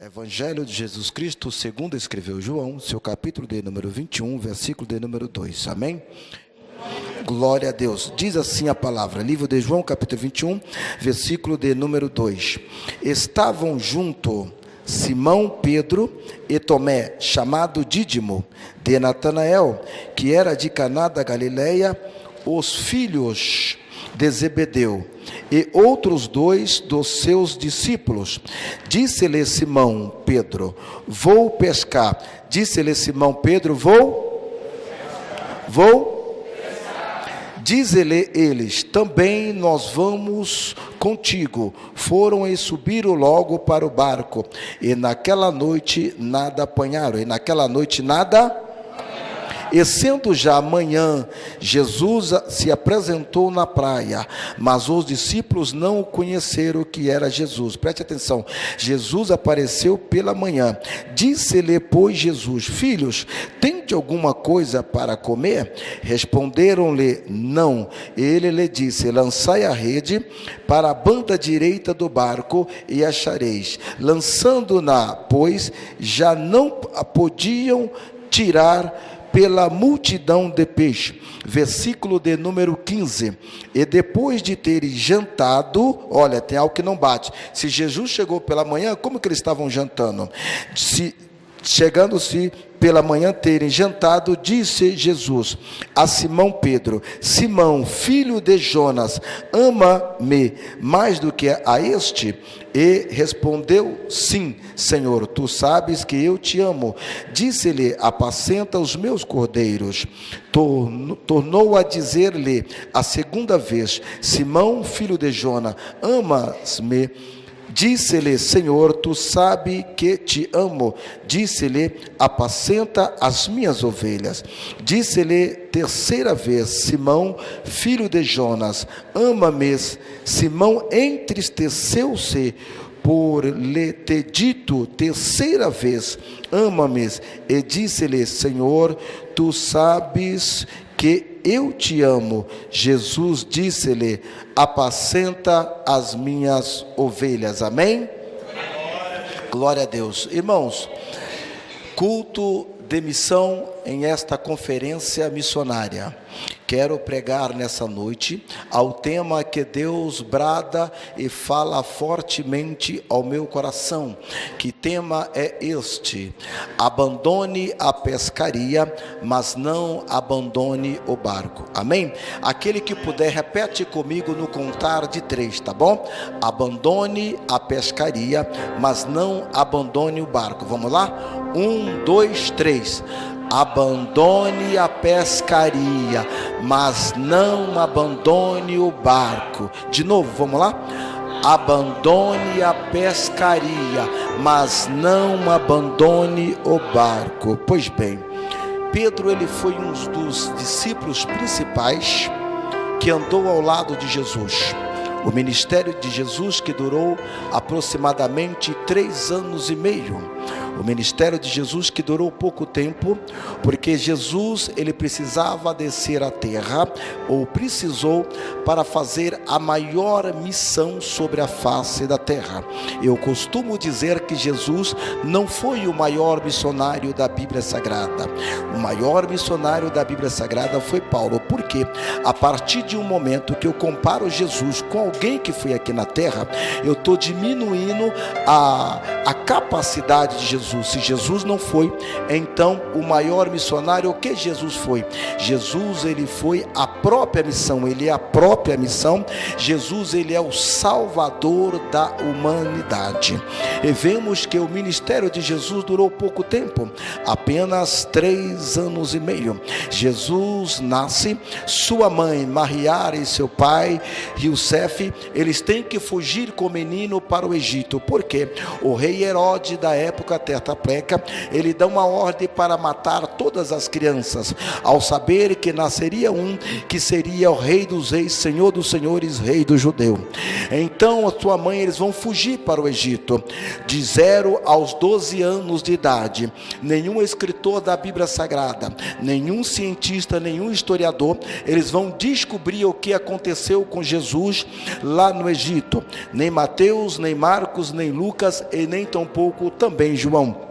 Evangelho de Jesus Cristo, segundo escreveu João, seu capítulo de número 21, versículo de número 2, amém? Glória a Deus. Diz assim a palavra, livro de João, capítulo 21, versículo de número 2. Estavam junto Simão, Pedro e Tomé, chamado Dídimo, de Natanael, que era de Caná da Galileia, os filhos de Zebedeu, e outros dois dos seus discípulos. Disse-lhe Simão Pedro, vou pescar. Disse-lhe Simão Pedro, vou. Diz-lhe eles, também nós vamos contigo. Foram e subiram logo para o barco, e naquela noite nada apanharam. E sendo já amanhã, Jesus se apresentou na praia, mas os discípulos não o conheceram que era Jesus. Preste atenção, Jesus apareceu pela manhã. Disse-lhe, pois, Jesus, filhos, tende alguma coisa para comer? Responderam-lhe, não. Ele lhe disse, lançai a rede para a banda direita do barco e achareis. Lançando-na, pois, já não a podiam tirar pela multidão de peixe. Versículo de número 15. E depois de terem jantado, olha, tem algo que não bate. Se Jesus chegou pela manhã, como que eles estavam jantando? Chegando-se pela manhã terem jantado, disse Jesus a Simão Pedro, Simão, filho de Jonas, ama-me mais do que a este? E respondeu, sim, Senhor, tu sabes que eu te amo. Disse-lhe, apacenta os meus cordeiros. Tornou a dizer-lhe a segunda vez, Simão, filho de Jonas, amas-me? Disse-lhe, Senhor, tu sabes que te amo. Disse-lhe, apacenta as minhas ovelhas. Disse-lhe terceira vez, Simão, filho de Jonas, ama-me? Simão entristeceu-se por lhe ter dito terceira vez, ama-me? E disse-lhe, Senhor, tu sabes que eu te amo. Jesus disse-lhe, apacenta as minhas ovelhas. Amém? Glória a Deus. Irmãos, culto de missão em esta conferência missionária. Quero pregar nessa noite ao tema que Deus brada e fala fortemente ao meu coração. Que tema é este? Abandone a pescaria, mas não abandone o barco. Amém? Aquele que puder, repete comigo no contar de 3, tá bom? Abandone a pescaria, mas não abandone o barco. Vamos lá? 1, 2, 3. Abandone a pescaria, mas não abandone o barco. De novo, vamos lá? Abandone a pescaria, mas não abandone o barco. Pois bem, Pedro, ele foi um dos discípulos principais que andou ao lado de Jesus. O ministério de Jesus que durou aproximadamente 3 anos e meio. O ministério de Jesus que durou pouco tempo, porque Jesus, ele precisava descer à terra, ou precisou, para fazer a maior missão sobre a face da terra. Eu costumo dizer que Jesus não foi o maior missionário da Bíblia Sagrada. O maior missionário da Bíblia Sagrada foi Paulo, porque a partir de um momento que eu comparo Jesus com alguém que foi aqui na terra, eu estou diminuindo a capacidade de Jesus. Se Jesus não foi, então o maior missionário, o que Jesus foi? Jesus, ele foi a própria missão, ele é a própria missão. Jesus, ele é o salvador da humanidade. E vemos que o ministério de Jesus durou pouco tempo, apenas 3 anos e meio. Jesus nasce, sua mãe Maria e seu pai Yosef, eles têm que fugir com o menino para o Egito, porque o rei Herodes da época tetrapleca, ele dá uma ordem para matar todas as crianças, ao saber que nasceria um que seria o Rei dos Reis, Senhor dos Senhores, Rei do Judeu. Então a sua mãe, eles vão fugir para o Egito, de 0 aos 12 anos de idade. Nenhum escritor da Bíblia Sagrada, nenhum cientista, nenhum historiador, eles vão descobrir o que aconteceu com Jesus lá no Egito. Nem Mateus, nem Marcos, nem Lucas e nem tampouco também João.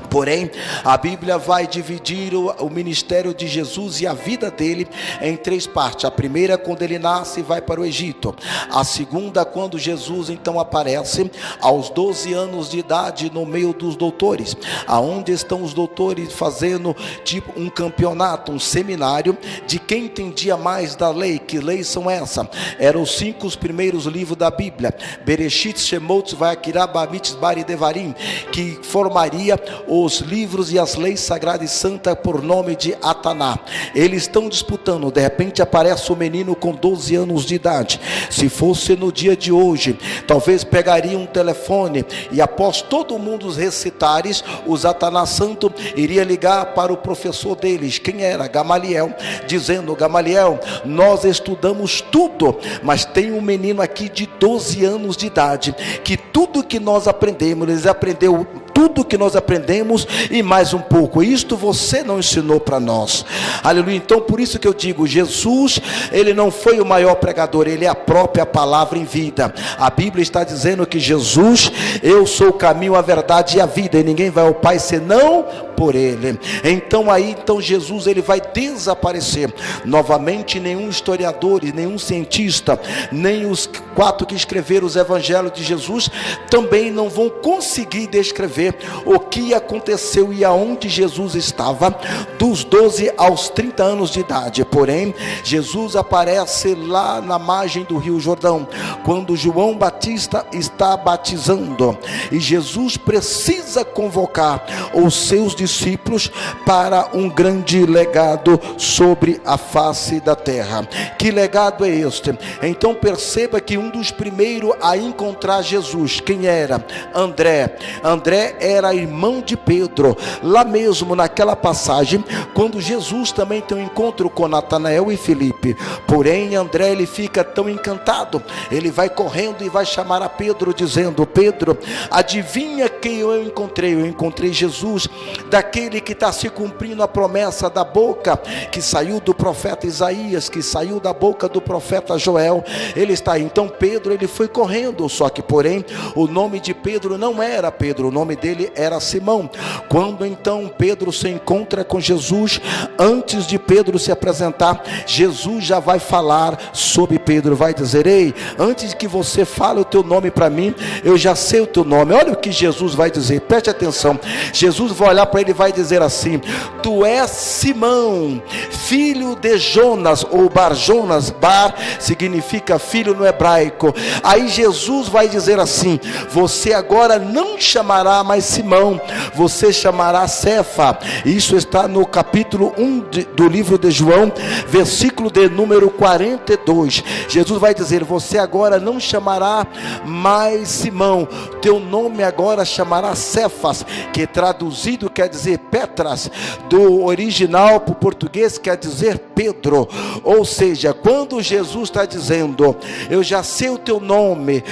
Porém, a Bíblia vai dividir o ministério de Jesus e a vida dele em 3 partes. A primeira, quando ele nasce e vai para o Egito. A segunda, quando Jesus então aparece aos 12 anos de idade no meio dos doutores, aonde estão os doutores fazendo tipo um campeonato, um seminário de quem entendia mais da lei. Que leis são essas? Eram os 5 primeiros livros da Bíblia: Bereshit, Shemot, Vaikra, Bamidbar e Devarim, que formaria os livros e as leis sagradas e santas por nome de Ataná. Eles estão disputando. De repente aparece um menino com 12 anos de idade. Se fosse no dia de hoje, talvez pegaria um telefone e após todo mundo os recitares, o Ataná Santo iria ligar para o professor deles, quem era? Gamaliel, dizendo: Gamaliel, nós estudamos tudo, mas tem um menino aqui de 12 anos de idade, que tudo que nós aprendemos, ele aprendeu tudo que nós aprendemos e mais um pouco. Isto você não ensinou para nós. Aleluia. Então por isso que eu digo, Jesus, ele não foi o maior pregador, ele é a própria palavra em vida. A Bíblia está dizendo que Jesus: eu sou o caminho, a verdade e a vida, e ninguém vai ao Pai senão por ele. Então Jesus, ele vai desaparecer. Novamente, nenhum historiador, nenhum cientista, nem os 4 que escreveram os evangelhos de Jesus também não vão conseguir descrever o que aconteceu e aonde Jesus estava dos 12 aos 30 anos de idade. Porém, Jesus aparece lá na margem do Rio Jordão, quando João Batista está batizando, e Jesus precisa convocar os seus discípulos para um grande legado sobre a face da terra. Que legado é este? Então perceba que um dos primeiros a encontrar Jesus, quem era? André era irmão de Pedro. Lá mesmo naquela passagem, quando Jesus também tem um encontro com Natanael e Filipe. Porém, André, ele fica tão encantado, ele vai correndo e vai chamar a Pedro, dizendo: Pedro, adivinha quem eu encontrei? Eu encontrei Jesus, daquele que está se cumprindo a promessa da boca que saiu do profeta Isaías, que saiu da boca do profeta Joel. Ele está aí. Então Pedro, ele foi correndo, só que porém o nome de Pedro não era Pedro, o nome dele era Simão. Quando então Pedro se encontra com Jesus, antes de Pedro se apresentar, Jesus já vai falar sobre Pedro, vai dizer: ei, antes que você fale o teu nome para mim, eu já sei o teu nome. Olha o que Jesus vai dizer, preste atenção. Jesus vai olhar para ele e vai dizer assim: tu és Simão, filho de Jonas, ou Bar-Jonas. Bar significa filho no hebraico. Aí Jesus vai dizer assim: você agora não chamará mais Simão, você chamará Cefa. Isso está no capítulo 1 do livro de João, versículo de número 42. Jesus vai dizer: você agora não chamará mais Simão, teu nome agora chamará Cefas, que traduzido quer dizer Petras, do original para o português quer dizer Pedro. Ou seja, quando Jesus está dizendo: eu já sei o teu nome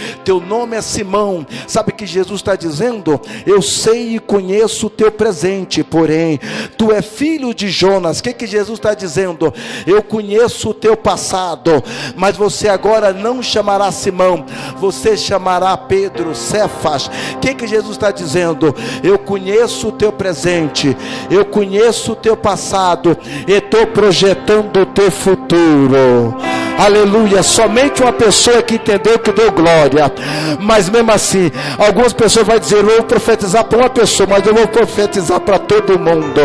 é Simão, sabe que Jesus está dizendo? Eu sei e conheço o teu presente, porém tu é filho de Jonas. O que Jesus está dizendo? Eu conheço o teu passado, mas você agora não chamará Simão, você chamará Pedro, Cefas. O que Jesus está dizendo? Eu conheço o teu presente, eu conheço o teu passado, e estou projetando o teu futuro. Aleluia. Somente uma pessoa que entendeu que deu glória. Mas mesmo assim, algumas pessoas vão dizer: eu vou profetizar para uma pessoa, mas eu vou profetizar para todo mundo.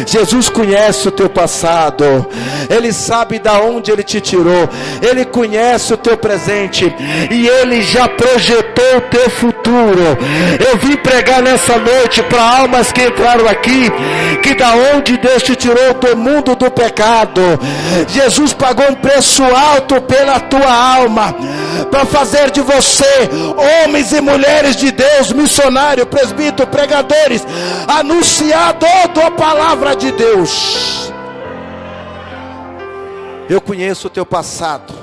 Jesus conhece o teu passado, Ele sabe da onde Ele te tirou, Ele conhece o teu presente, e Ele já projetou o teu futuro. Eu vim pregar nessa noite para almas que entraram aqui, que da onde Deus te tirou, do mundo do pecado, Jesus pagou um preço alto pela tua alma. para fazer de você homens e mulheres de Deus, missionário, presbítero, pregadores, anunciador da palavra de Deus. Eu conheço o teu passado,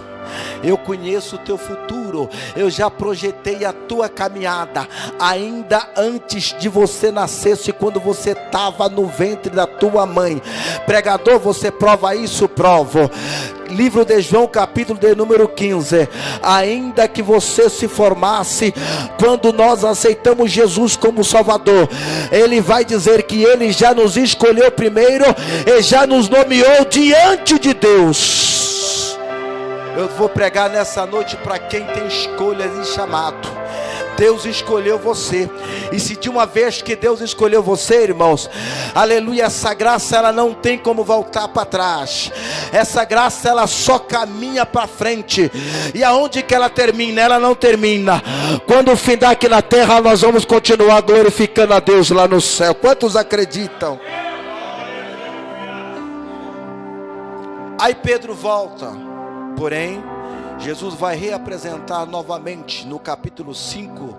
eu conheço o teu futuro, eu já projetei a tua caminhada, ainda antes de você nascer, quando você estava no ventre da tua mãe. Pregador, você prova isso? Provo. Livro de João, capítulo de número 15, ainda que você se formasse, quando nós aceitamos Jesus como Salvador, Ele vai dizer que Ele já nos escolheu primeiro, e já nos nomeou diante de Deus. Eu vou pregar nessa noite para quem tem escolhas e chamado. Deus escolheu você, e se de uma vez que Deus escolheu você, irmãos, aleluia, essa graça ela não tem como voltar para trás. Essa graça ela só caminha para frente. E aonde que ela termina? Ela não termina. Quando findar aqui na terra, nós vamos continuar glorificando a Deus lá no céu. Quantos acreditam? Aí Pedro volta, porém Jesus vai reapresentar novamente no capítulo 5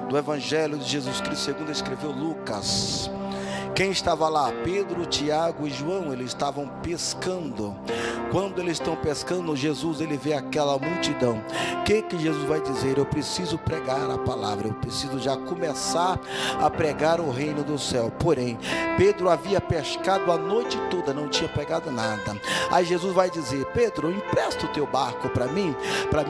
do Evangelho de Jesus Cristo segundo escreveu Lucas. Quem estava lá? Pedro, Tiago e João. Eles estavam pescando. Quando eles estão pescando, Jesus ele vê aquela multidão. O que Jesus vai dizer? Eu preciso pregar a palavra, eu preciso já começar a pregar o reino do céu. Porém, Pedro havia pescado a noite toda, não tinha pegado nada. Aí Jesus vai dizer: Pedro, empresta o teu barco para mim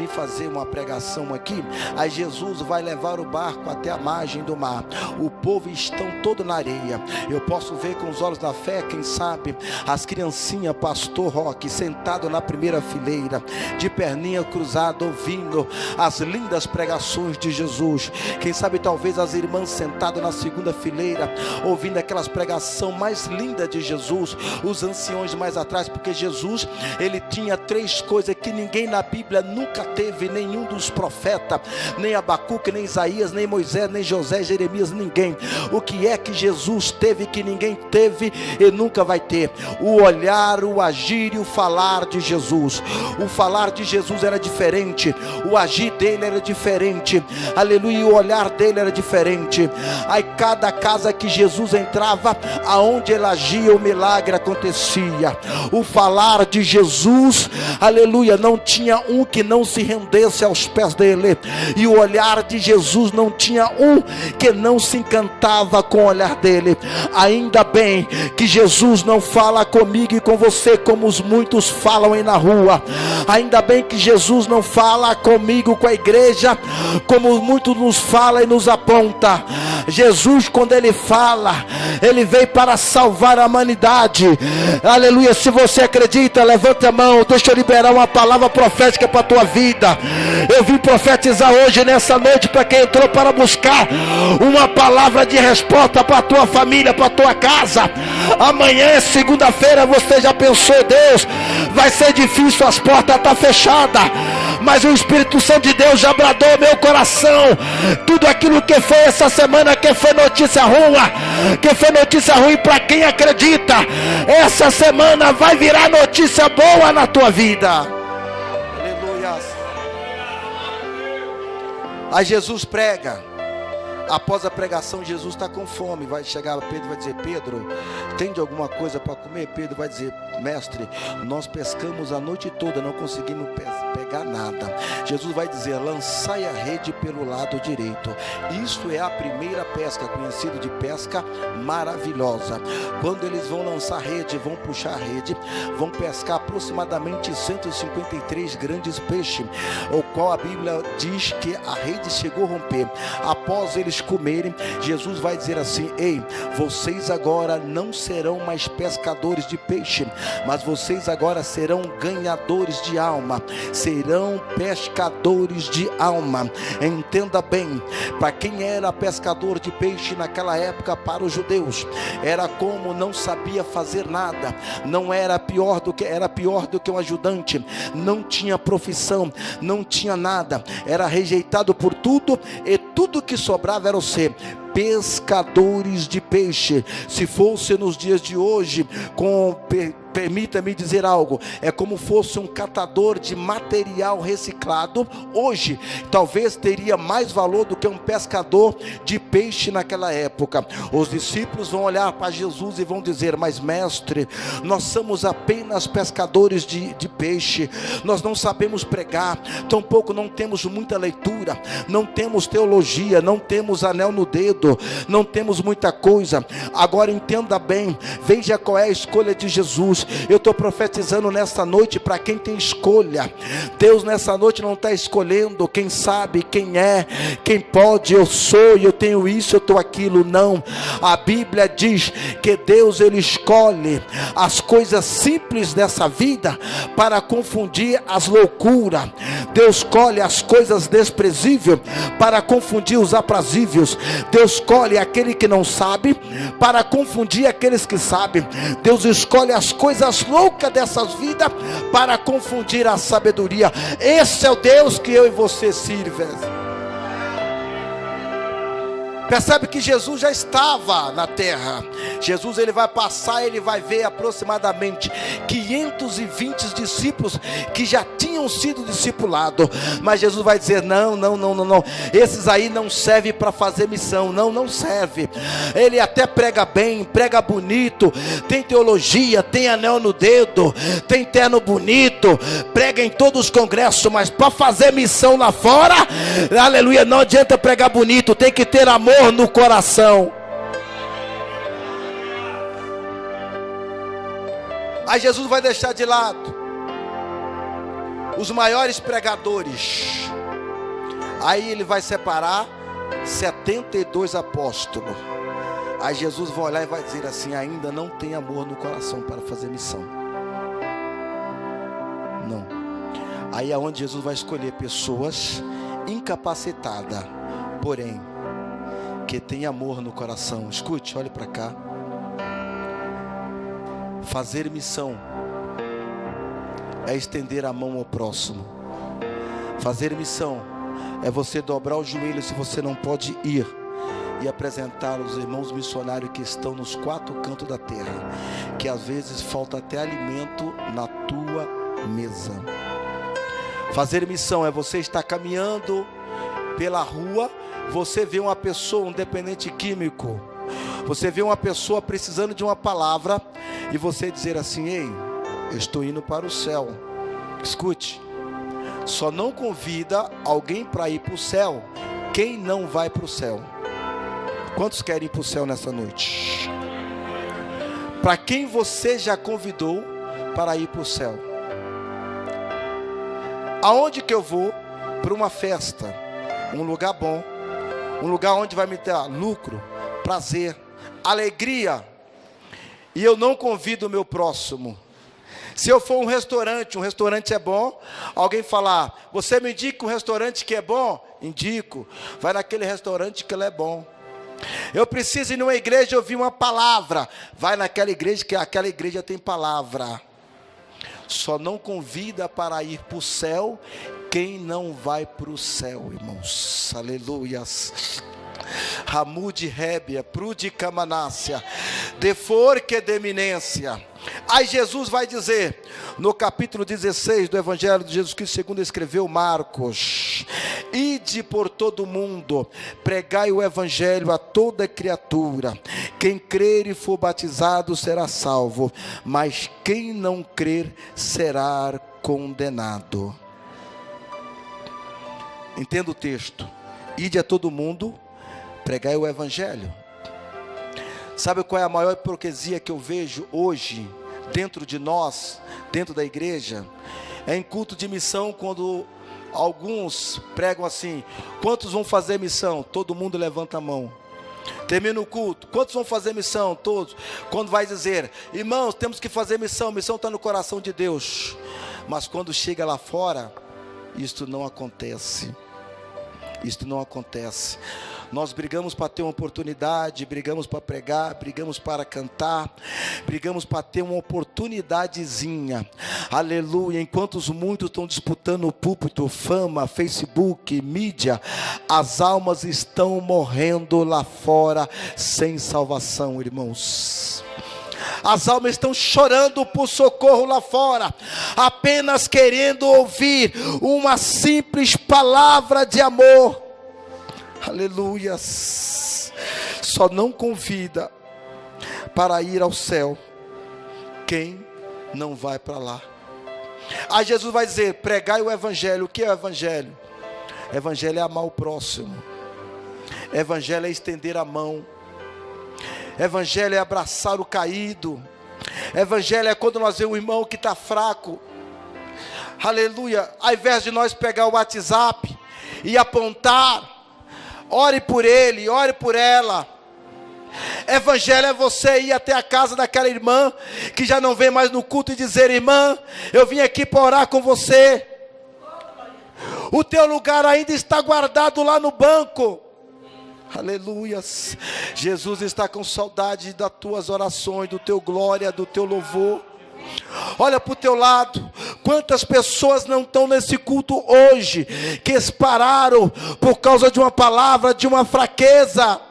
fazer uma pregação aqui. Aí Jesus vai levar o barco até a margem do mar. O povo estão todo na areia. Eu posso ver com os olhos da fé, quem sabe, as criancinhas, pastor Roque, sentado na primeira fileira, de perninha cruzada, ouvindo as lindas pregações de Jesus. Quem sabe talvez as irmãs sentadas na segunda fileira, ouvindo aquelas pregações mais lindas de Jesus. Os anciões mais atrás, porque Jesus, ele tinha 3 coisas que ninguém na Bíblia nunca teve, nenhum dos profetas, nem Abacuque, nem Isaías, nem Moisés, nem José, Jeremias, ninguém. O que é que Jesus teve que ninguém teve e nunca vai ter? O olhar, o agir e o falar de Jesus. O falar de Jesus era diferente, o agir dele era diferente, aleluia, e o olhar dele era diferente. Aí cada casa que Jesus entrava, aonde ele agia, o milagre acontecia. O falar de Jesus, aleluia, não tinha um que não se rendesse aos pés dele, e o olhar de Jesus não tinha um que não se encantava com o olhar dele. Ainda bem que Jesus não fala comigo e com você como os muitos falam aí na rua. Ainda bem que Jesus não fala comigo, com a igreja, como muitos nos falam e nos aponta. Jesus, quando ele fala, ele veio para salvar a humanidade. Aleluia. Se você acredita, levanta a mão. Deixa eu liberar uma palavra profética para a tua vida. Eu vim profetizar hoje, nessa noite, para quem entrou para buscar uma palavra de resposta para a tua família, para a tua casa. Amanhã é segunda-feira. Você já pensou, Deus, vai ser difícil, as portas estão fechadas, mas o Espírito Santo de Deus já bradou meu coração. Tudo aquilo que foi essa semana, que foi notícia ruim, para quem acredita, essa semana vai virar notícia boa na tua vida. Aleluia. Aí Jesus prega. Após a pregação, Jesus está com fome. Vai chegar Pedro e vai dizer: Pedro, tem de alguma coisa para comer? Pedro vai dizer: mestre, nós pescamos a noite toda, não conseguimos pegar nada. Jesus vai dizer: lançai a rede pelo lado direito. Isto é a primeira pesca, conhecida de pesca maravilhosa. Quando eles vão lançar a rede, vão puxar a rede, vão pescar aproximadamente 153 grandes peixes, o qual a Bíblia diz que a rede chegou a romper. Após eles comerem, Jesus vai dizer assim: ei, vocês agora não serão mais pescadores de peixe, mas vocês agora serão ganhadores de alma, serão pescadores de alma. Entenda bem, para quem era pescador de peixe naquela época, para os judeus, era como não sabia fazer nada, não era pior do que um ajudante, não tinha profissão, não tinha nada, era rejeitado por tudo, e tudo que sobrava era o ser pescadores de peixe. Se fosse nos dias de hoje, com permita-me dizer algo, é como fosse um catador de material reciclado. Hoje talvez teria mais valor do que um pescador de peixe naquela época. Os discípulos vão olhar para Jesus e vão dizer: mas mestre, nós somos apenas pescadores de peixe, nós não sabemos pregar, tampouco não temos muita leitura, não temos teologia, não temos anel no dedo, não temos muita coisa. Agora entenda bem, veja qual é a escolha de Jesus. Eu estou profetizando nesta noite para quem tem escolha. Deus nessa noite não está escolhendo quem sabe, quem é, quem pode. Eu sou, eu tenho isso, eu estou aquilo. Não, a Bíblia diz que Deus, Ele escolhe as coisas simples dessa vida para confundir as loucuras. Deus escolhe as coisas desprezíveis para confundir os aprazíveis. Deus escolhe aquele que não sabe para confundir aqueles que sabem. Deus escolhe as coisas loucas dessas vidas para confundir a sabedoria. Esse é o Deus que eu e você sirvem. Percebe que Jesus já estava na terra. Jesus, ele vai passar, ele vai ver aproximadamente 520 discípulos que já tinham sido discipulados. Mas Jesus vai dizer: não, esses aí não servem para fazer missão. Não serve. Ele até prega bem, prega bonito, tem teologia, tem anel no dedo, tem terno bonito, prega em todos os congressos, mas para fazer missão lá fora, aleluia, não adianta pregar bonito, tem que ter amor no coração. Aí Jesus vai deixar de lado os maiores pregadores. Aí ele vai separar 72 apóstolos. Aí Jesus vai olhar e vai dizer assim: ainda não tem amor no coração para fazer missão. Não. Aí é onde Jesus vai escolher pessoas incapacitadas, porém que tem amor no coração. Escute, olhe para cá. Fazer missão é estender a mão ao próximo. Fazer missão é você dobrar o joelho se você não pode ir e apresentar os irmãos missionários que estão nos 4 cantos da terra, que às vezes falta até alimento na tua mesa. Fazer missão é você estar caminhando pela rua, você vê uma pessoa, um dependente químico, você vê uma pessoa precisando de uma palavra, e você dizer assim: ei, eu estou indo para o céu. Escute, só não convida alguém para ir para o céu quem não vai para o céu. Quantos querem ir para o céu nessa noite? Para quem você já convidou para ir para o céu? Aonde que eu vou? Para uma festa, um lugar bom, um lugar onde vai me dar lucro, prazer, alegria, e eu não convido o meu próximo. Se eu for um restaurante é bom, alguém falar: você me indica um restaurante que é bom? Indico. Vai naquele restaurante que ele é bom. Eu preciso ir numa igreja ouvir uma palavra, vai naquela igreja que aquela igreja tem palavra. Só não convida para ir para o céu quem não vai para o céu, irmãos. Aleluias. Ramud Rébia, Prudica Manácia, Deforque de Eminência. Aí Jesus vai dizer, no capítulo 16 do Evangelho de Jesus Cristo, segundo escreveu Marcos: ide por todo o mundo, pregai o Evangelho a toda criatura. Quem crer e for batizado será salvo, mas quem não crer será condenado. Entenda o texto: ide a todo mundo, pregai o Evangelho. Sabe qual é a maior hipocrisia que eu vejo hoje dentro de nós, dentro da igreja? É em culto de missão, quando alguns pregam assim: quantos vão fazer missão? Todo mundo levanta a mão. Termina o culto: quantos vão fazer missão? Todos. Quando vai dizer: irmãos, temos que fazer missão, missão está no coração de Deus. Mas quando chega lá fora, isto não acontece. Isto não acontece. Nós brigamos para ter uma oportunidade, brigamos para pregar, brigamos para cantar, brigamos para ter uma oportunidadezinha. Aleluia. Enquanto os muitos estão disputando o púlpito, fama, Facebook, mídia, as almas estão morrendo lá fora sem salvação, irmãos. As almas estão chorando por socorro lá fora, apenas querendo ouvir uma simples palavra de amor. Aleluias. Só não convida para ir ao céu quem não vai para lá. Aí Jesus vai dizer: pregai o evangelho. O que é o evangelho? Evangelho é amar o próximo. Evangelho é estender a mão. Evangelho é abraçar o caído. Evangelho é quando nós vemos um irmão que está fraco. Aleluia. Ao invés de nós pegar o WhatsApp e apontar, ore por ele, ore por ela. Evangelho é você ir até a casa daquela irmã que já não vem mais no culto e dizer: irmã, eu vim aqui para orar com você. O teu lugar ainda está guardado lá no banco. Aleluias. Jesus está com saudade das tuas orações, do teu glória, do teu louvor. Olha para o teu lado, quantas pessoas não estão nesse culto hoje, que pararam por causa de uma palavra, de uma fraqueza.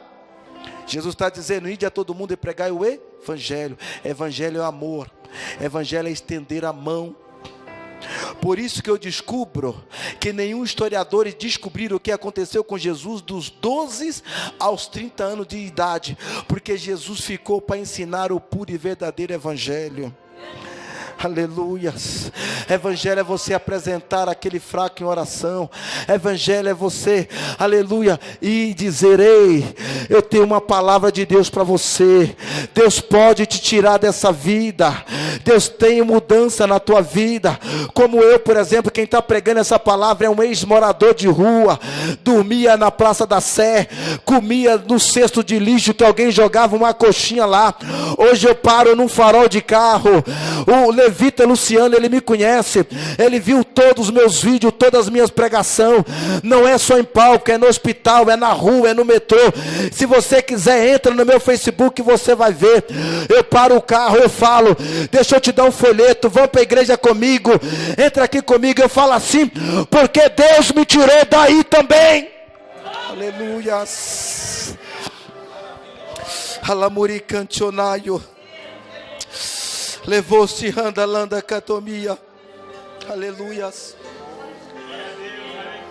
Jesus está dizendo: ide a todo mundo e pregai o evangelho. Evangelho é amor, evangelho é estender a mão. Por isso que eu descubro que nenhum historiador descobriu o que aconteceu com Jesus dos 12 aos 30 anos de idade, porque Jesus ficou para ensinar o puro e verdadeiro evangelho. Aleluias. Evangelho é você apresentar aquele fraco em oração. Evangelho é você, aleluia, e dizer: ei, eu tenho uma palavra de Deus para você. Deus pode te tirar dessa vida. Deus tem mudança na tua vida. Como eu, por exemplo, quem está pregando essa palavra é um ex-morador de rua. Dormia na Praça da Sé, comia no cesto de lixo que alguém jogava uma coxinha lá. Hoje eu paro num farol de carro. O Levita Luciano, ele me conhece, ele viu todos os meus vídeos, todas as minhas pregações. Não é só em palco, é no hospital, é na rua, é no metrô. Se você quiser, entra no meu Facebook, você vai ver. Eu paro o carro, eu falo: deixa eu te dar um folheto, vamos para a igreja comigo, entra aqui comigo. Eu falo assim, porque Deus me tirou daí também. Aleluias. Alamuri cancionaio. Levou-se randalanda catomia. Aleluias.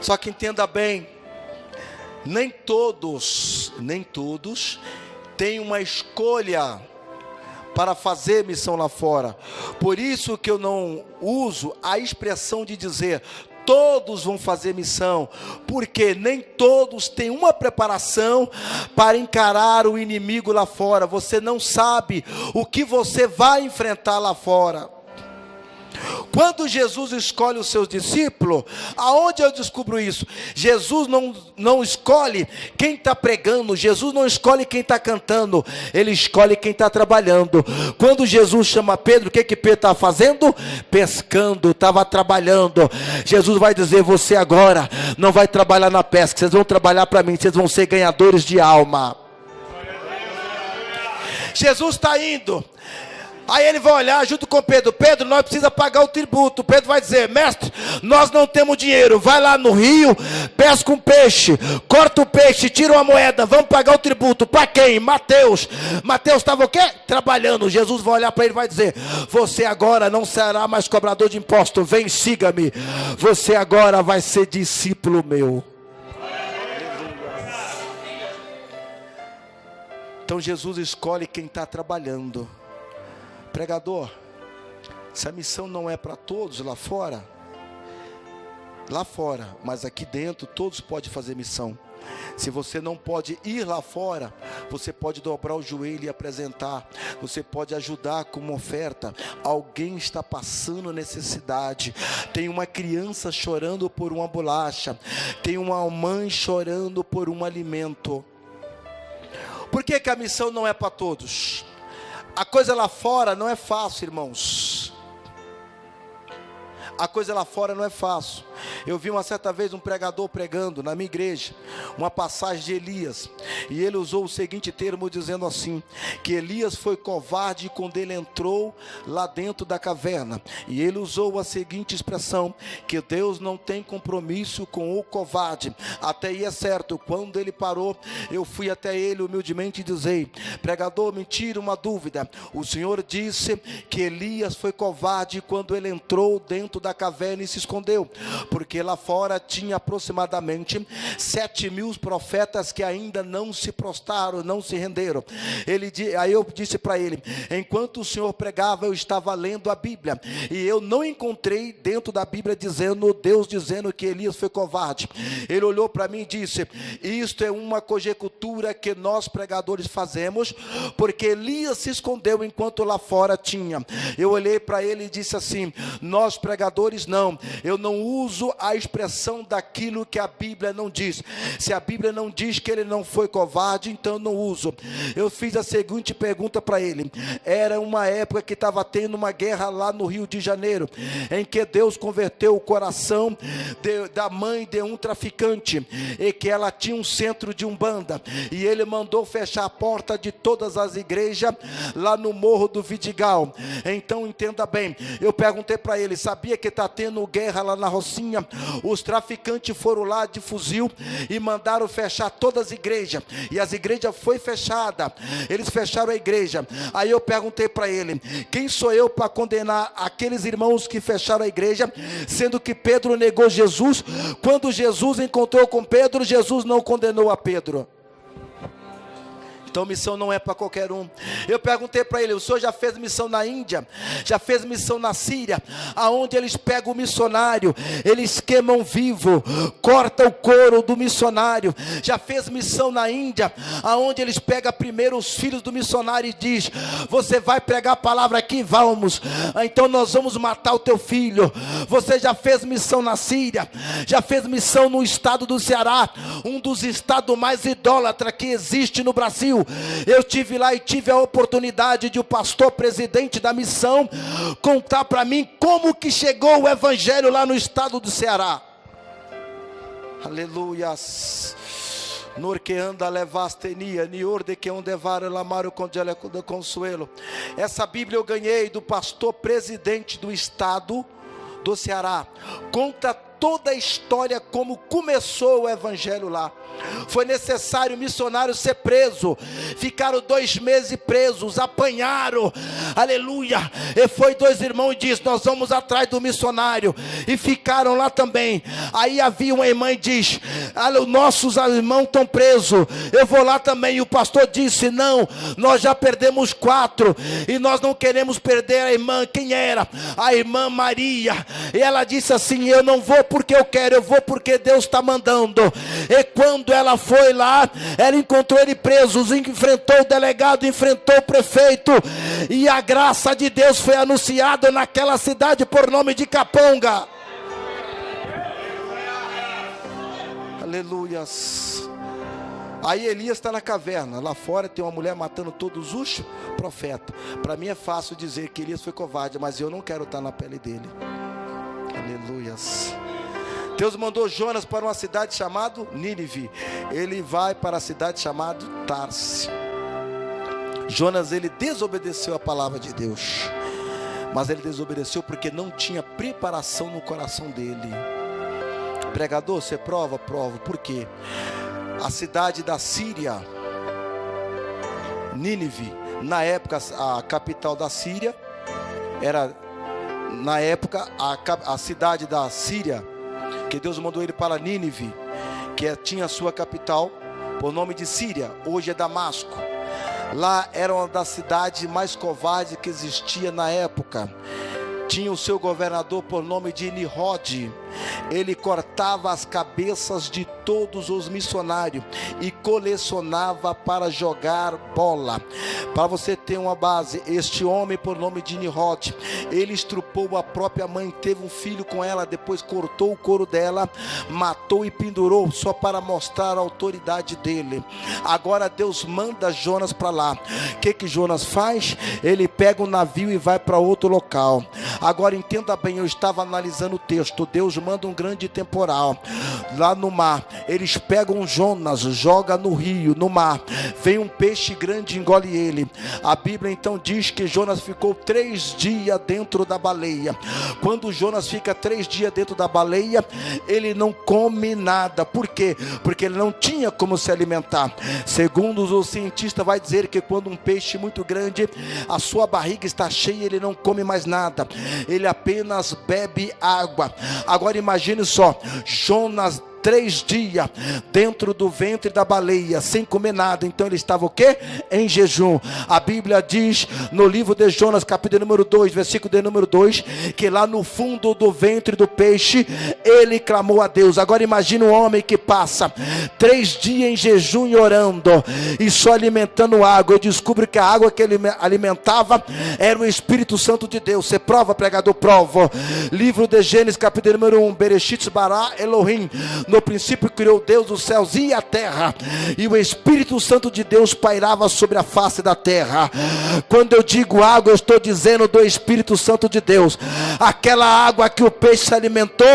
Só que entenda bem, nem todos têm uma escolha para fazer missão lá fora. Por isso que eu não uso a expressão de dizer todos vão fazer missão, porque nem todos têm uma preparação para encarar o inimigo lá fora. Você não sabe o que você vai enfrentar lá fora. Quando Jesus escolhe os seus discípulos, aonde eu descubro isso? Jesus não escolhe quem está pregando, Jesus não escolhe quem está cantando, Ele escolhe quem está trabalhando. Quando Jesus chama Pedro, o que Pedro estava fazendo? Pescando, estava trabalhando. Jesus vai dizer: você agora não vai trabalhar na pesca, vocês vão trabalhar para mim, vocês vão ser ganhadores de alma. Jesus está indo. Aí ele vai olhar junto com Pedro: Pedro, nós precisamos pagar o tributo. Pedro vai dizer: mestre, nós não temos dinheiro. Vai lá no rio, pesca um peixe, corta o peixe, tira uma moeda, vamos pagar o tributo. Para quem? Mateus. Mateus estava o quê? Trabalhando. Jesus vai olhar para ele e vai dizer: você agora não será mais cobrador de imposto, vem, siga-me. Você agora vai ser discípulo meu. Então Jesus escolhe quem está trabalhando. Pregador, se a missão não é para todos lá fora, mas aqui dentro todos podem fazer missão. Se você não pode ir lá fora, você pode dobrar o joelho e apresentar. Você pode ajudar com uma oferta. Alguém está passando necessidade. Tem uma criança chorando por uma bolacha. Tem uma mãe chorando por um alimento. Por que a missão não é para todos? A coisa lá fora não é fácil, irmãos. A coisa lá fora não é fácil. Eu vi uma certa vez um pregador pregando na minha igreja. uma passagem de Elias, e ele usou o seguinte termo, dizendo assim, que Elias foi covarde quando ele entrou lá dentro da caverna, e ele usou a seguinte expressão, que Deus não tem compromisso com o covarde. Até aí é certo. Quando ele parou, eu fui até ele humildemente e dizei: pregador, me tira uma dúvida, o senhor disse que Elias foi covarde quando ele entrou dentro da caverna e se escondeu, porque lá fora tinha aproximadamente 7.000 profetas que ainda não se prostraram, não se renderam. Aí eu disse para ele, enquanto o senhor pregava, eu estava lendo a Bíblia, e eu não encontrei dentro da Bíblia Deus dizendo que Elias foi covarde. Ele olhou para mim e disse: isto é uma conjectura que nós pregadores fazemos, porque Elias se escondeu enquanto lá fora tinha. Eu olhei para ele e disse assim: nós pregadores não, eu não uso a expressão daquilo que a Bíblia não diz. Se a Bíblia não diz que ele não foi covarde, então eu não uso. Eu fiz a seguinte pergunta para ele. Era uma época que estava tendo uma guerra lá no Rio de Janeiro, em que Deus converteu o coração da mãe de um traficante, e que ela tinha um centro de umbanda, e ele mandou fechar a porta de todas as igrejas lá no Morro do Vidigal. Então entenda bem, eu perguntei para ele, sabia que está tendo guerra lá na Rocinha? Os traficantes foram lá de fuzil e mandaram fechar todas as igrejas, e as igrejas foi fechada, eles fecharam a igreja. Aí eu perguntei para ele, quem sou eu para condenar aqueles irmãos que fecharam a igreja, sendo que Pedro negou Jesus? Quando Jesus encontrou com Pedro, Jesus não condenou a Pedro. Então missão não é para qualquer um. Eu perguntei para ele, o senhor já fez missão na Índia? Já fez missão na Síria? Aonde eles pegam o missionário, eles queimam vivo, cortam o couro do missionário. Já fez missão na Índia? Aonde eles pegam primeiro os filhos do missionário e diz: você vai pregar a palavra aqui? Vamos. Então nós vamos matar o teu filho. Você já fez missão na Síria? Já fez missão no estado do Ceará, um dos estados mais idólatras que existe no Brasil? Eu tive lá e tive a oportunidade de o pastor presidente da missão contar para mim como que chegou o evangelho lá no estado do Ceará. Aleluias. Norqueanda levastenia, niorde que onde vara lamaro congele de consuelo. Essa Bíblia eu ganhei do pastor presidente do estado do Ceará. Conta toda a história, como começou o evangelho lá. Foi necessário o missionário ser preso, ficaram 2 meses presos, apanharam, aleluia, e foi 2 irmãos e disse: nós vamos atrás do missionário, e ficaram lá também. Aí havia uma irmã e diz: os nossos irmãos estão presos, eu vou lá também. E o pastor disse: não, nós já perdemos 4, e nós não queremos perder a irmã. Quem era? A irmã Maria. E ela disse assim: eu não vou porque eu quero, eu vou porque Deus está mandando. E quando ela foi lá, ela encontrou ele preso, enfrentou o delegado, enfrentou o prefeito, e a graça de Deus foi anunciada naquela cidade por nome de Caponga. Aleluias. Aí Elias está na caverna, lá fora tem uma mulher matando todos os profetas. Para mim é fácil dizer que Elias foi covarde, mas eu não quero estar na pele dele. Aleluias. Deus mandou Jonas para uma cidade chamada Nínive. Ele vai para a cidade chamada Tarse. Jonas, ele desobedeceu a palavra de Deus, mas ele desobedeceu porque não tinha preparação no coração dele. Pregador, você prova? Provo. Por quê? A cidade da Síria, Nínive, na época a capital da Síria, era na época a cidade da Síria, que Deus mandou ele para Nínive, que tinha sua capital por nome de Síria, hoje é Damasco. Lá era uma das cidades mais covardes que existia na época. Tinha o seu governador por nome de Nimrod. Ele cortava as cabeças de todos os missionários e colecionava para jogar bola. Para você ter uma base, este homem por nome de Nimrod, ele estrupou a própria mãe, teve um filho com ela, depois cortou o couro dela, matou e pendurou, só para mostrar a autoridade dele. Agora Deus manda Jonas para lá. O que Jonas faz? Ele pega um navio e vai para outro local. Agora entenda bem, eu estava analisando o texto. Deus manda um grande temporal lá no mar. Eles pegam Jonas, joga no rio, no mar. Vem um peixe grande e engole ele. A Bíblia então diz que Jonas ficou 3 dias dentro da baleia. Quando Jonas fica 3 dias dentro da baleia, ele não come nada. Por quê? Porque ele não tinha como se alimentar. Segundo o cientista vai dizer que quando um peixe muito grande, a sua barriga está cheia, ele não come mais nada, ele apenas bebe água. Agora imagine só, Jonas 3 dias dentro do ventre da baleia, sem comer nada. Então ele estava o quê? Em jejum. A Bíblia diz no livro de Jonas, capítulo número 2, versículo de número 2, que lá no fundo do ventre do peixe, ele clamou a Deus. Agora imagine um homem que passa 3 dias em jejum e orando, e só alimentando água. Eu descubro que a água que ele alimentava era o Espírito Santo de Deus. Você prova, pregador? Prova. Livro de Gênesis, capítulo número 1, Bereshit bara Elohim. No princípio criou Deus os céus e a terra, e o Espírito Santo de Deus pairava sobre a face da terra. Quando eu digo água, eu estou dizendo do Espírito Santo de Deus. Aquela água que o peixe se alimentou,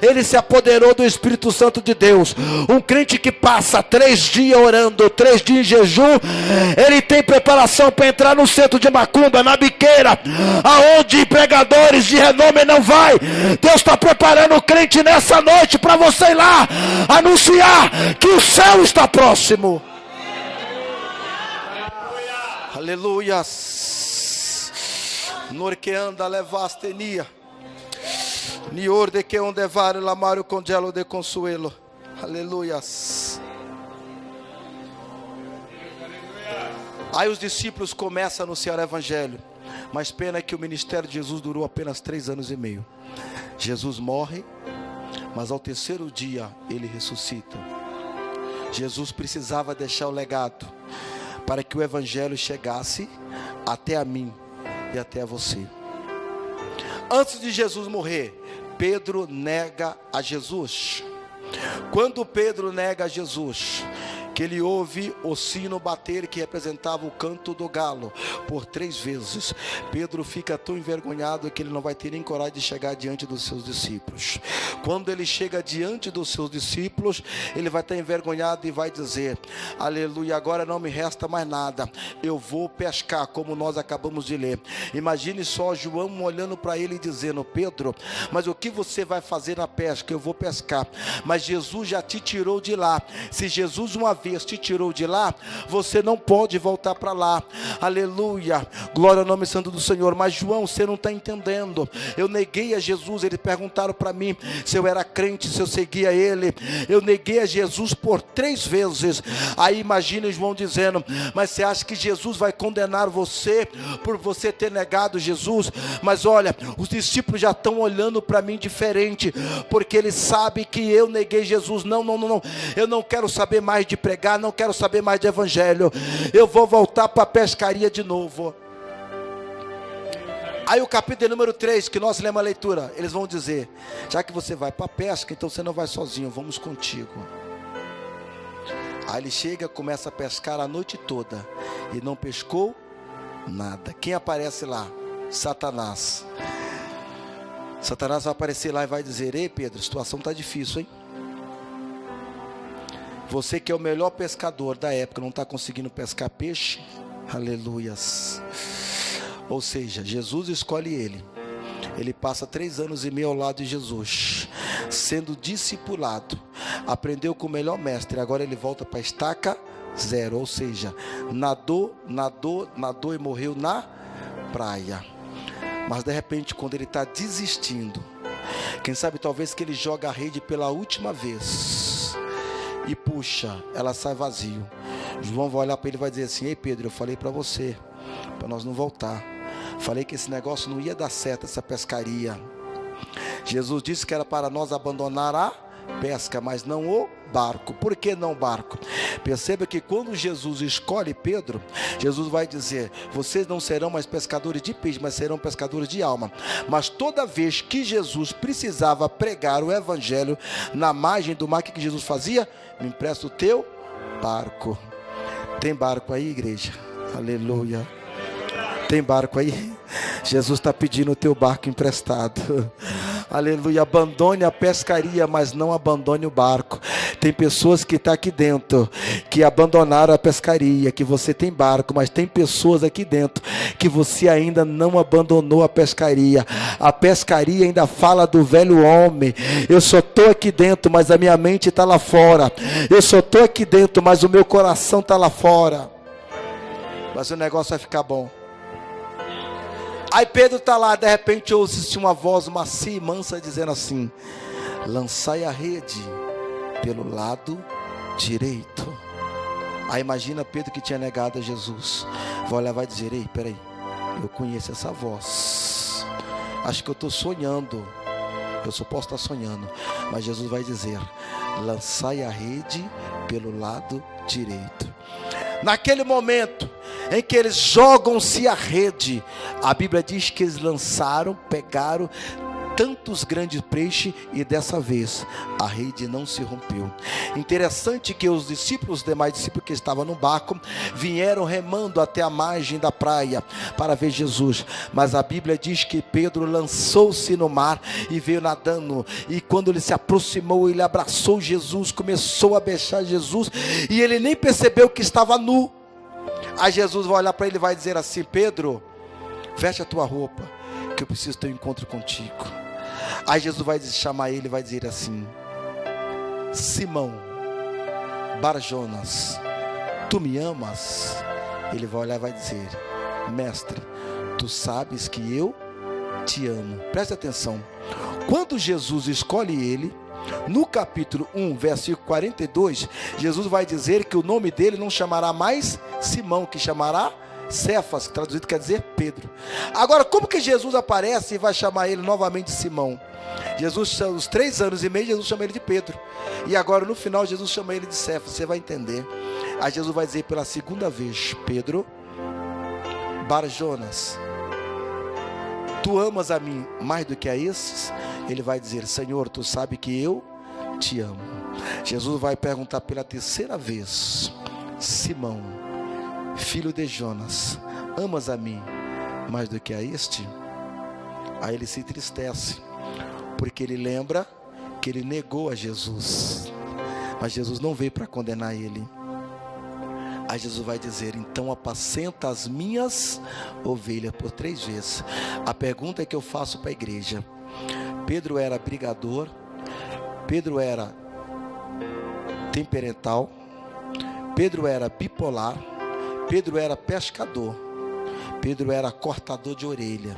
ele se apoderou do Espírito Santo de Deus. Um crente que passa 3 dias orando, 3 dias em jejum, ele tem preparação para entrar no centro de macumba, na biqueira, aonde pregadores de renome não vai. Deus está preparando o crente nessa noite para você ir lá anunciar que o céu está próximo. Aleluia. Norqueanda levastenia. Nior de que onde vare lamario congelo de consuelo. Aleluia. Aí os discípulos começam a anunciar o evangelho. Mas pena que o ministério de Jesus durou apenas 3 anos e meio. Jesus morre, mas ao 3º dia ele ressuscita. Jesus precisava deixar o legado para que o evangelho chegasse até a mim e até a você. Antes de Jesus morrer, Pedro nega a Jesus. Quando Pedro nega a Jesus, que ele ouve o sino bater, que representava o canto do galo, por 3 vezes, Pedro fica tão envergonhado que ele não vai ter nem coragem de chegar diante dos seus discípulos. Quando ele chega diante dos seus discípulos, ele vai estar envergonhado e vai dizer: aleluia, agora não me resta mais nada, eu vou pescar, como nós acabamos de ler. Imagine só João olhando para ele e dizendo: Pedro, mas o que você vai fazer na pesca? Eu vou pescar. Mas Jesus já te tirou de lá. Se Jesus uma vez te tirou de lá, você não pode voltar para lá. Aleluia, glória ao nome santo do Senhor. Mas João, você não está entendendo. Eu neguei a Jesus. Eles perguntaram para mim se eu era crente, se eu seguia ele. Eu neguei a Jesus por 3 vezes. Aí imagine João dizendo: mas você acha que Jesus vai condenar você por você ter negado Jesus? Mas olha, os discípulos já estão olhando para mim diferente, porque eles sabem que eu neguei Jesus. Não, eu não quero saber mais de pregar, não quero saber mais de evangelho, eu vou voltar para a pescaria de novo. Aí o capítulo número 3, que nós lemos a leitura, eles vão dizer: já que você vai para a pesca, então você não vai sozinho, vamos contigo. Aí ele chega, começa a pescar a noite toda, e não pescou nada. Quem aparece lá? Satanás. Satanás vai aparecer lá e vai dizer: ei Pedro, a situação está difícil, hein? Você que é o melhor pescador da época, não está conseguindo pescar peixe? Aleluias. Ou seja, Jesus escolhe ele. Ele passa 3 anos e meio ao lado de Jesus, sendo discipulado. Aprendeu com o melhor mestre. Agora ele volta para a estaca zero. Ou seja, nadou e morreu na praia. Mas de repente, quando ele está desistindo, quem sabe talvez que ele joga a rede pela última vez e puxa, ela sai vazio. João vai olhar para ele e vai dizer assim: ei Pedro, eu falei para você, para nós não voltar. Falei que esse negócio não ia dar certo, essa pescaria. Jesus disse que era para nós abandonar a pesca, mas não o barco. Por que não barco? Perceba que quando Jesus escolhe Pedro, Jesus vai dizer: vocês não serão mais pescadores de peixe, mas serão pescadores de alma. Mas toda vez que Jesus precisava pregar o evangelho na margem do mar, o que Jesus fazia? Me empresta o teu barco. Tem barco aí, igreja? Aleluia. Tem barco aí? Jesus está pedindo o teu barco emprestado. Aleluia. Abandone a pescaria, mas não abandone o barco. Tem pessoas que estão aqui dentro, que abandonaram a pescaria, que você tem barco, mas tem pessoas aqui dentro, que você ainda não abandonou a pescaria. A pescaria ainda fala do velho homem. Eu só estou aqui dentro, mas a minha mente está lá fora. Eu só estou aqui dentro, mas o meu coração está lá fora. Mas o negócio vai ficar bom. Aí Pedro está lá, de repente ouve-se uma voz macia e mansa dizendo assim: lançai a rede pelo lado direito. Aí imagina Pedro, que tinha negado a Jesus, vai olhar e vai dizer: ei, peraí, eu conheço essa voz, acho que eu estou sonhando. Eu só posso estar sonhando. Mas Jesus vai dizer: lançai a rede pelo lado direito. Naquele momento em que eles jogam-se a rede, a Bíblia diz que eles lançaram, pegaram tantos grandes peixes, e dessa vez a rede não se rompeu. Interessante que os demais discípulos que estavam no barco, vieram remando até a margem da praia para ver Jesus, mas a Bíblia diz que Pedro lançou-se no mar e veio nadando, e quando ele se aproximou, ele abraçou Jesus, começou a beijar Jesus, e ele nem percebeu que estava nu. Aí Jesus vai olhar para ele e vai dizer assim: Pedro, veste a tua roupa, que eu preciso ter um encontro contigo. Aí Jesus vai chamar ele e vai dizer assim: Simão Bar-Jonas, tu me amas? Ele vai olhar e vai dizer: mestre, tu sabes que eu te amo. Preste atenção, quando Jesus escolhe ele, no capítulo 1, versículo 42, Jesus vai dizer que o nome dele não chamará mais Simão, que chamará Cefas, que traduzido quer dizer Pedro. Agora, como que Jesus aparece e vai chamar ele novamente de Simão? Jesus, aos 3 anos e meio, Jesus chama ele de Pedro, e agora no final Jesus chama ele de Cefas. Você vai entender. Aí Jesus vai dizer pela segunda vez: Pedro, Bar-Jonas, tu amas a mim mais do que a esses? Ele vai dizer: Senhor, tu sabe que eu te amo. Jesus vai perguntar pela terceira vez: Simão, filho de Jonas, amas a mim mais do que a este? Aí ele se entristece, porque ele lembra que ele negou a Jesus, mas Jesus não veio para condenar ele. Aí Jesus vai dizer: então apacenta as minhas ovelhas, por 3 vezes. A pergunta que eu faço para a igreja: Pedro era brigador, Pedro era temperamental, Pedro era bipolar, Pedro era pescador, Pedro era cortador de orelha,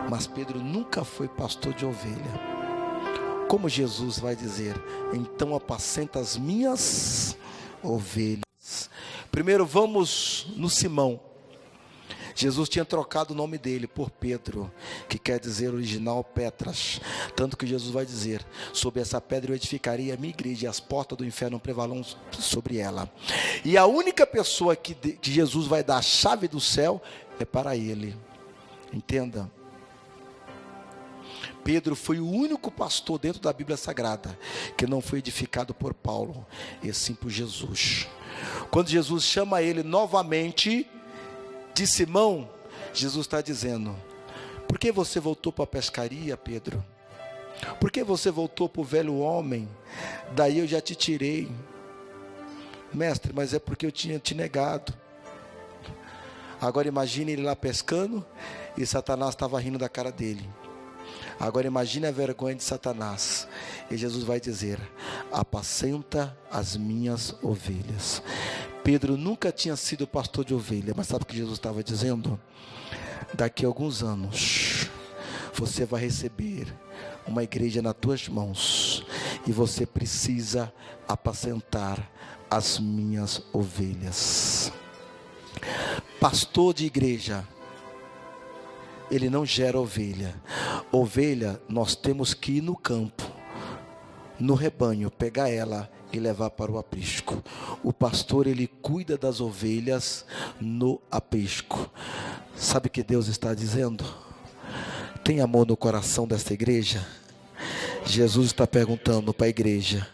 mas Pedro nunca foi pastor de ovelha. Como Jesus vai dizer: então apacenta as minhas ovelhas. Primeiro vamos no Simão. Jesus tinha trocado o nome dele por Pedro, que quer dizer original Petras, tanto que Jesus vai dizer: sobre essa pedra eu edificaria a minha igreja, e as portas do inferno não prevalerão sobre ela. E a única pessoa que Jesus vai dar a chave do céu é para ele. Entenda, Pedro foi o único pastor dentro da Bíblia Sagrada que não foi edificado por Paulo, e sim por Jesus. Quando Jesus chama ele novamente de Simão, Jesus está dizendo: por que você voltou para a pescaria, Pedro? Por que você voltou para o velho homem? Daí eu já te tirei. Mestre, mas é porque eu tinha te negado. Agora imagine ele lá pescando e Satanás estava rindo da cara dele. Agora imagine a vergonha de Satanás. E Jesus vai dizer: apacenta as minhas ovelhas. Pedro nunca tinha sido pastor de ovelha, mas sabe o que Jesus estava dizendo? Daqui a alguns anos você vai receber uma igreja nas tuas mãos, e você precisa apacentar as minhas ovelhas. Pastor de igreja, ele não gera ovelha. Ovelha, nós temos que ir no campo, no rebanho, pegar ela e levar para o aprisco. O pastor, ele cuida das ovelhas no aprisco. Sabe o que Deus está dizendo? Tem amor no coração desta igreja? Jesus está perguntando para a igreja.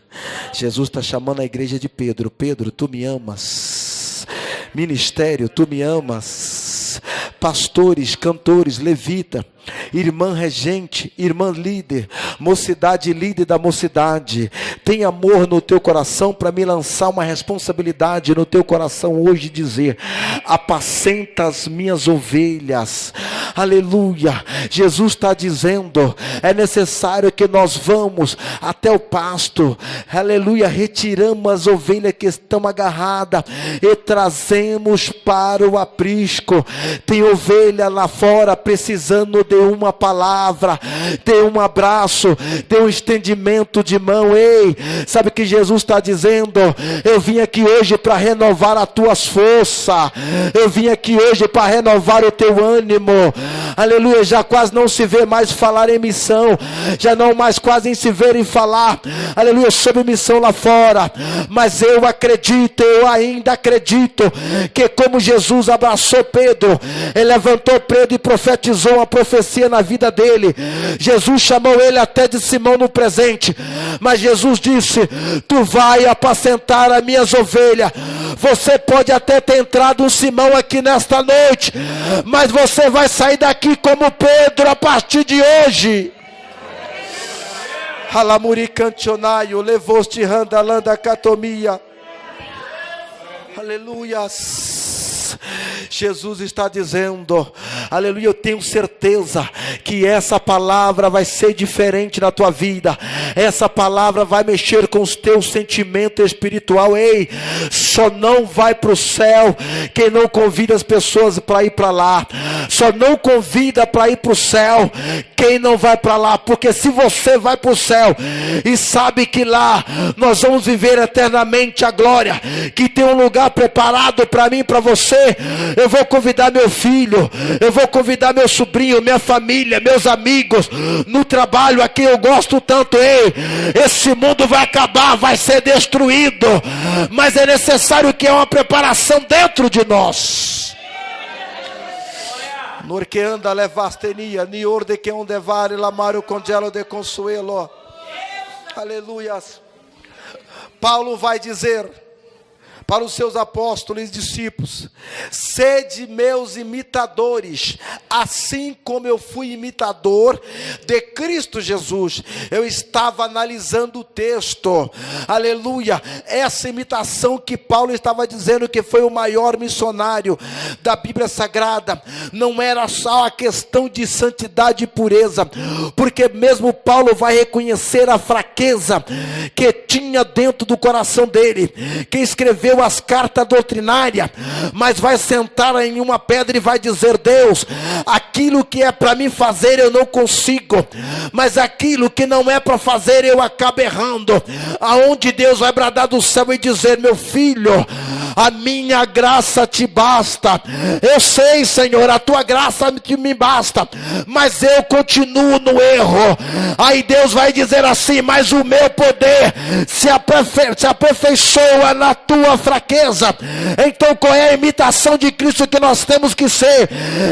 Jesus está chamando a igreja de Pedro: Pedro, tu me amas? Ministério, tu me amas? Pastores, cantores, levita, irmã regente, irmã líder, mocidade líder da mocidade, tem amor no teu coração para me lançar uma responsabilidade no teu coração hoje, dizer: apacenta as minhas ovelhas. Aleluia. Jesus está dizendo: é necessário que nós vamos até o pasto, aleluia, retiramos as ovelhas que estão agarradas e trazemos para o aprisco. Tem ovelha lá fora precisando de uma palavra, de um abraço, de um estendimento de mão. Ei, sabe o que Jesus está dizendo? Eu vim aqui hoje para renovar as tuas forças, eu vim aqui hoje para renovar o teu ânimo. Aleluia. Já quase não se vê mais falar em missão, já não mais quase se ver em falar, aleluia, sobre missão lá fora, mas eu acredito, eu ainda acredito que como Jesus abraçou Pedro, ele levantou Pedro e profetizou uma profecia na vida dele. Jesus chamou ele até de Simão no presente, mas Jesus disse: tu vai apacentar as minhas ovelhas. Você pode até ter entrado um Simão aqui nesta noite, mas você vai sair daqui como Pedro a partir de hoje. Halamuri cantionaio, levoste randalanda catomia. Aleluia. Jesus está dizendo, aleluia, eu tenho certeza que essa palavra vai ser diferente na tua vida. Essa palavra vai mexer com os teus sentimentos espiritual. Ei, só não vai para o céu quem não convida as pessoas para ir para lá. Só não convida para ir para o céu quem não vai para lá. Porque se você vai para o céu e sabe que lá nós vamos viver eternamente a glória, que tem um lugar preparado para mim e para você, eu vou convidar meu filho, eu vou convidar meu sobrinho, minha família, meus amigos, no trabalho a quem eu gosto tanto. Ei, esse mundo vai acabar, vai ser destruído, mas é necessário que há uma preparação dentro de nós. Norqueanda levastenia, nior de que onde vare lamario congelo de consuelo. Aleluias. Paulo vai dizer para os seus apóstolos e discípulos: sede meus imitadores, assim como eu fui imitador de Cristo Jesus. Eu estava analisando o texto, aleluia, essa imitação que Paulo estava dizendo que foi o maior missionário da Bíblia Sagrada, não era só a questão de santidade e pureza, porque mesmo Paulo vai reconhecer a fraqueza que tinha dentro do coração dele, que escreveu as cartas doutrinárias, mas vai sentar em uma pedra e vai dizer: Deus, aquilo que é para mim fazer eu não consigo, mas aquilo que não é para fazer eu acabo errando. Aonde Deus vai bradar do céu e dizer: meu filho, a minha graça te basta. Eu sei, Senhor, a tua graça me basta, mas eu continuo no erro. Aí Deus vai dizer assim: mas o meu poder se aperfeiçoa na tua fraqueza. Então qual é a imitação de Cristo que nós temos que ser?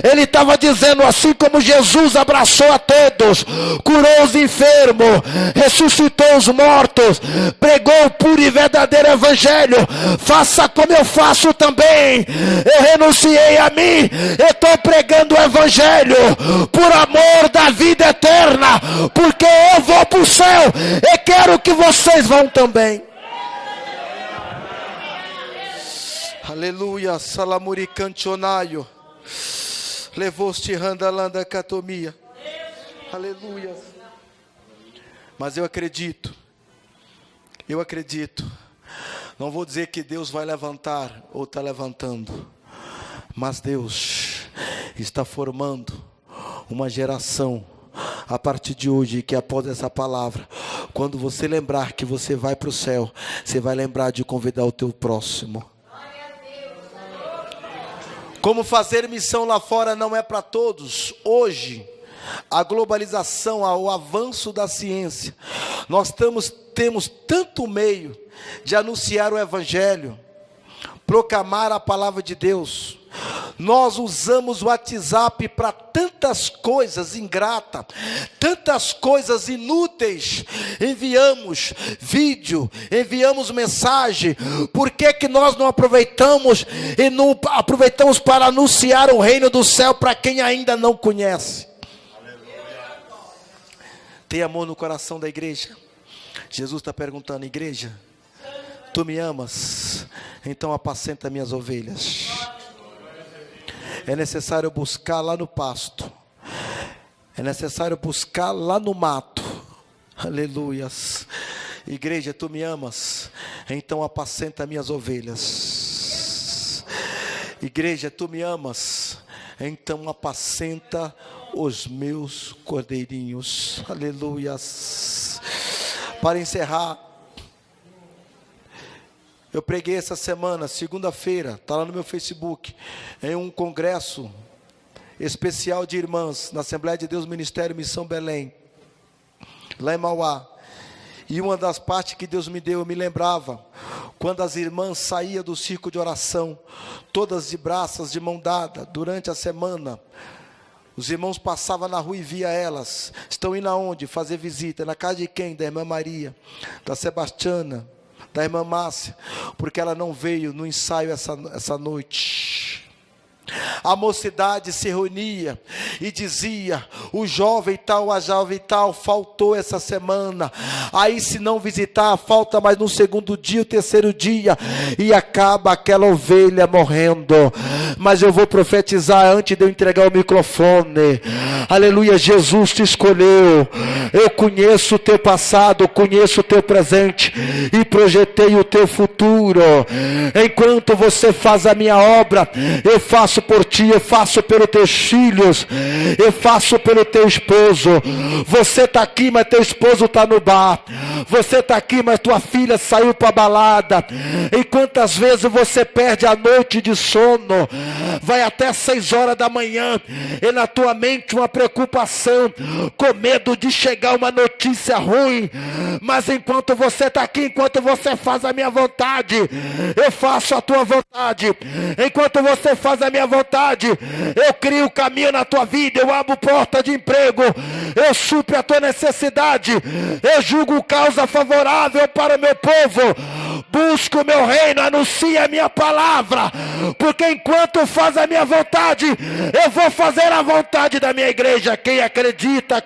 Ele estava dizendo: assim como Jesus abraçou a todos, curou os enfermos, ressuscitou os mortos, pregou o puro e verdadeiro evangelho, faça como eu faço também. Eu renunciei a mim, eu estou pregando o evangelho por amor da vida eterna, porque eu vou para o céu e quero que vocês vão também. Aleluia. Salamuri cantionaio, levoste randalanda catomia. Aleluia. Mas eu acredito, não vou dizer que Deus vai levantar ou está levantando, mas Deus está formando uma geração a partir de hoje, que após essa palavra, quando você lembrar que você vai para o céu, você vai lembrar de convidar o teu próximo. Como fazer missão lá fora não é para todos. Hoje, a globalização, o avanço da ciência, nós temos tanto meio de anunciar o evangelho, proclamar a palavra de Deus. Nós usamos o WhatsApp para tantas coisas ingratas, tantas coisas inúteis. Enviamos vídeo, enviamos mensagem. Por que que nós não aproveitamos e não aproveitamos para anunciar o reino do céu para quem ainda não conhece? Tem amor no coração da igreja? Jesus está perguntando: igreja, tu me amas? Então apacenta minhas ovelhas. É necessário buscar lá no pasto. É necessário buscar lá no mato. Aleluias. Igreja, tu me amas? Então apacenta minhas ovelhas. Igreja, tu me amas? Então apacenta os meus cordeirinhos. Aleluias. Para encerrar, eu preguei essa semana, segunda-feira, está lá no meu Facebook, em um congresso especial de irmãs, na Assembleia de Deus Ministério Missão Belém, lá em Mauá. E uma das partes que Deus me deu, eu me lembrava, quando as irmãs saíam do círculo de oração, todas de braças, de mão dada, durante a semana, os irmãos passavam na rua e via elas. Estão indo aonde? Fazer visita. Na casa de quem? Da irmã Maria, da Sebastiana, da irmã Márcia, porque ela não veio no ensaio essa noite. A mocidade se reunia e dizia: o jovem tal, a jovem tal faltou essa semana. Aí se não visitar, falta mais no segundo dia, o terceiro dia, e acaba aquela ovelha morrendo. Mas eu vou profetizar antes de eu entregar o microfone. Aleluia, Jesus te escolheu. Eu conheço o teu passado, conheço o teu presente e projetei o teu futuro. Enquanto você faz a minha obra, eu faço por ti, eu faço pelos teus filhos, eu faço pelo teu esposo. Você está aqui, mas teu esposo está no bar. Você está aqui, mas tua filha saiu para a balada. E quantas vezes você perde a noite de sono, vai até 6 horas da manhã, e na tua mente uma preocupação, com medo de chegar uma notícia ruim. Mas enquanto você está aqui, enquanto você faz a minha vontade, eu faço a tua vontade. Enquanto você faz a minha vontade, eu crio caminho na tua vida, eu abro porta de emprego, eu supro a tua necessidade, eu julgo causa favorável para o meu povo, busco o meu reino, anuncio a minha palavra, porque enquanto faz a minha vontade, eu vou fazer a vontade da minha igreja. Quem acredita,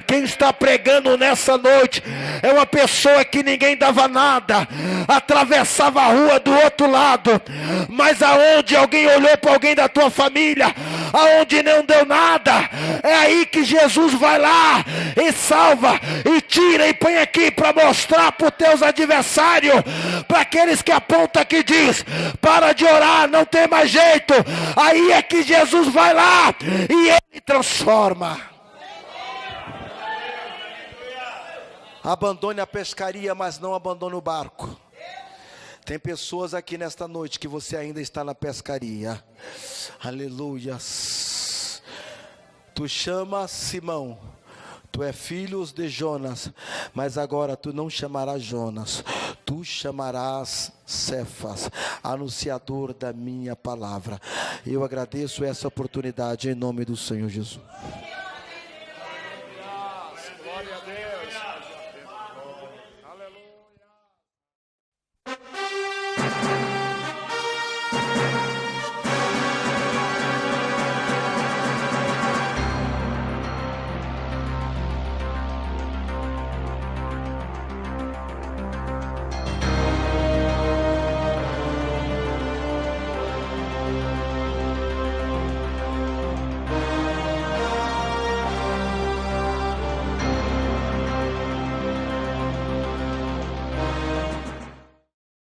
quem está pregando nessa noite, é uma pessoa que ninguém dava nada, atravessava a rua do outro lado, mas aonde alguém olhou para alguém da tua família, aonde não deu nada, é aí que Jesus vai lá e salva, e tira e põe aqui para mostrar para os teus adversários, para aqueles que apontam que diz: para de orar, não tem mais jeito. Aí é que Jesus vai lá e ele transforma. Abandone a pescaria, mas não abandone o barco. Tem pessoas aqui nesta noite que você ainda está na pescaria. Aleluias. Tu chamas Simão, tu é filho de Jonas, mas agora tu não chamarás Jonas, tu chamarás Cefas, anunciador da minha palavra. Eu agradeço essa oportunidade em nome do Senhor Jesus.